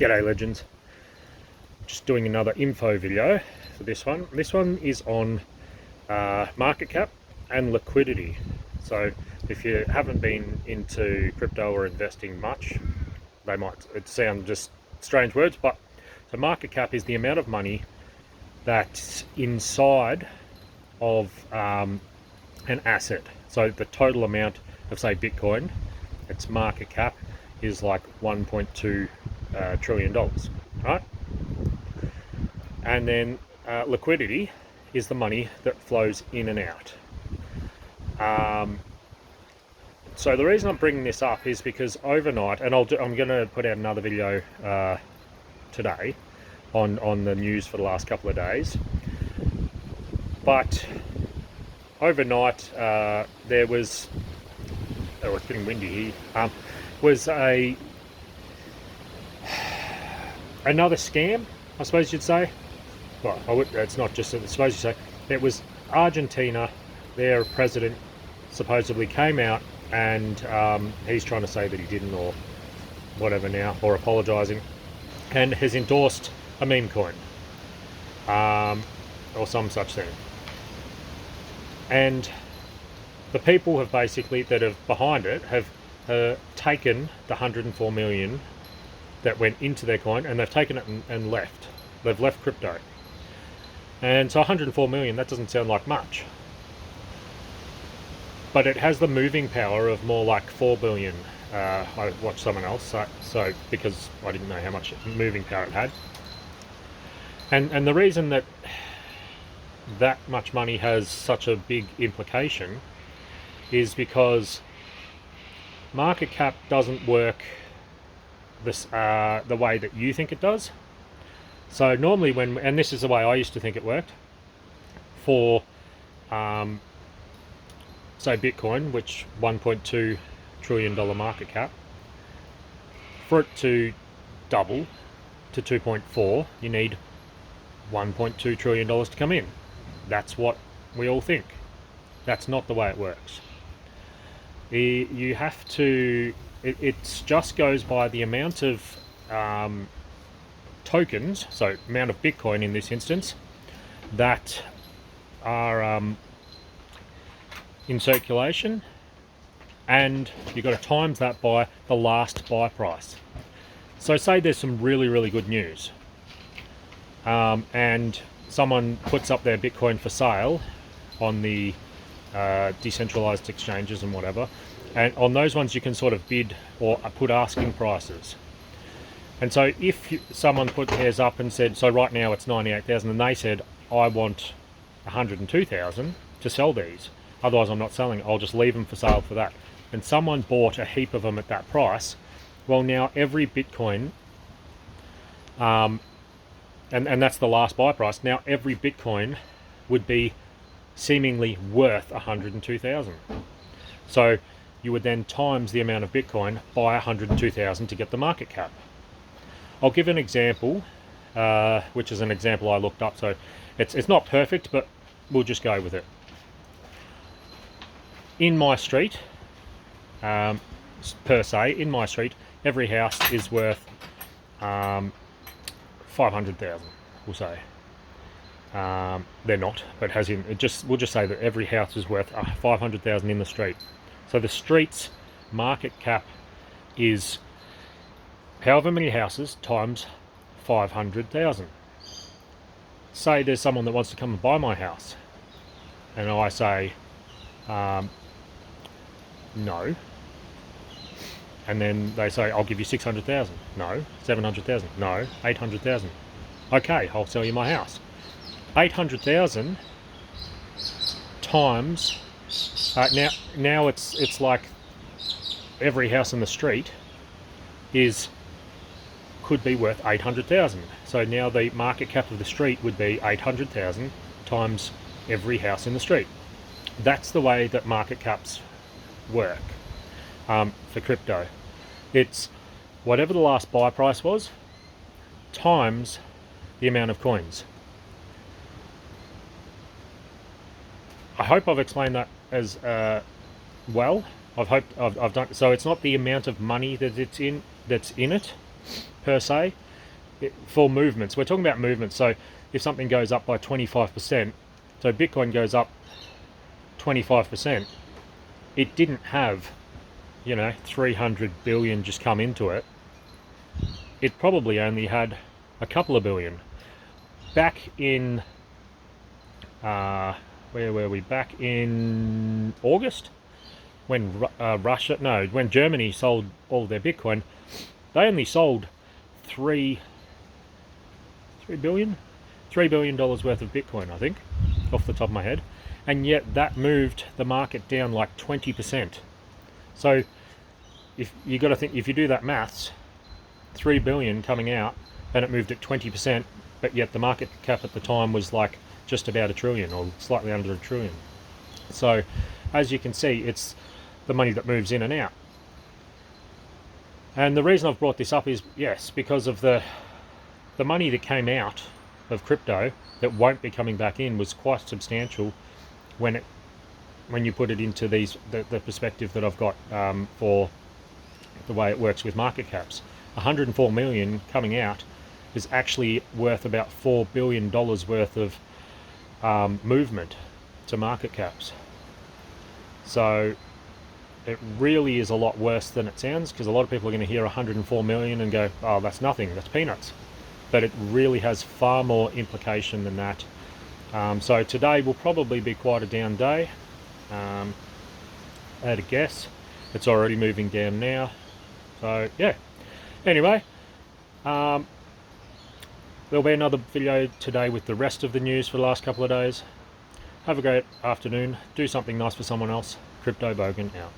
G'day legends, just doing another info video for this one. This one is on market cap and liquidity. So if you haven't been into crypto or investing much, they might sound just strange words, but so market cap is the amount of money that's inside of an asset. So the total amount of, say, Bitcoin, its market cap is like $1.2 trillion, right? And then liquidity is the money that flows in and out. So the reason I'm bringing this up is because overnight, and I'm going to put out another video today on the news for the last couple of days, but overnight there was, oh, it's getting windy here, was another scam, I suppose you'd say. Well, it's not just, I suppose you say, it was Argentina. Their president supposedly came out and he's trying to say that he didn't, or whatever now, or apologising, and has endorsed a meme coin, or some such thing. And the people have basically, that are behind it, have taken the 104 million that went into their coin, and they've taken it and left. They've left crypto. And so 104 million, that doesn't sound like much. But it has the moving power of more like 4 billion. I watched someone else, so because I didn't know how much moving power it had. And the reason that that much money has such a big implication is because market cap doesn't work the way that you think it does. So normally and this is the way I used to think it worked, for say Bitcoin, which $1.2 trillion market cap, for it to double to 2.4, you need $1.2 trillion to come in. That's what we all think. That's not the way it works. You have to, it just goes by the amount of tokens, so amount of Bitcoin in this instance, that are in circulation, and you've got to times that by the last buy price. So say there's some really good news, and someone puts up their Bitcoin for sale on the decentralized exchanges and whatever, and on those ones you can sort of bid or put asking prices. And so if someone put theirs up and said, so right now it's 98,000, and they said, I want 102,000 to sell these, otherwise I'm not selling, I'll just leave them for sale for that. And someone bought a heap of them at that price. Well, now every Bitcoin, and that's the last buy price, now every Bitcoin would be seemingly worth 102,000. So you would then times the amount of Bitcoin by 102,000 to get the market cap. I'll give an example, which is an example I looked up, so it's not perfect, but we'll just go with it. In my street, per se, in my street, every house is worth 500,000, we'll say. They're not, but we'll just say that every house is worth 500,000 in the street. So the street's market cap is however many houses times 500,000. Say there's someone that wants to come and buy my house, and I say no, and then they say, I'll give you 600,000. No. 700,000. No. 800,000. Okay, I'll sell you my house. 800,000 times now it's like every house in the street could be worth 800,000. So now the market cap of the street would be 800,000 times every house in the street. That's the way that market caps work for crypto. It's whatever the last buy price was times the amount of coins. I hope I've explained that as well. I've done so. It's not the amount of money that that's in it per se. for movements. We're talking about movements. So if something goes up by 25%, so Bitcoin goes up 25%, it didn't have, 300 billion just come into it. It probably only had a couple of billion. Back in, where were we? Back in August, when when Germany sold all their Bitcoin, they only sold $3 billion worth of Bitcoin, I think, off the top of my head, and yet that moved the market down like 20%. So if you got to think, if you do that maths, 3 billion coming out, and it moved at 20%, but yet the market cap at the time was like just about $1 trillion or slightly under $1 trillion. So as you can see, it's the money that moves in and out. And the reason I've brought this up is, yes, because of the money that came out of crypto that won't be coming back in was quite substantial when you put it into the perspective that I've got for the way it works with market caps. 104 million coming out is actually worth about $4 billion worth of movement to market caps. So it really is a lot worse than it sounds, because a lot of people are going to hear 104 million and go, oh, that's nothing, that's peanuts. But it really has far more implication than that. So today will probably be quite a down day. I had a guess. It's already moving down now. So yeah. Anyway, there'll be another video today with the rest of the news for the last couple of days. Have a great afternoon. Do something nice for someone else. Crypto Bogan out.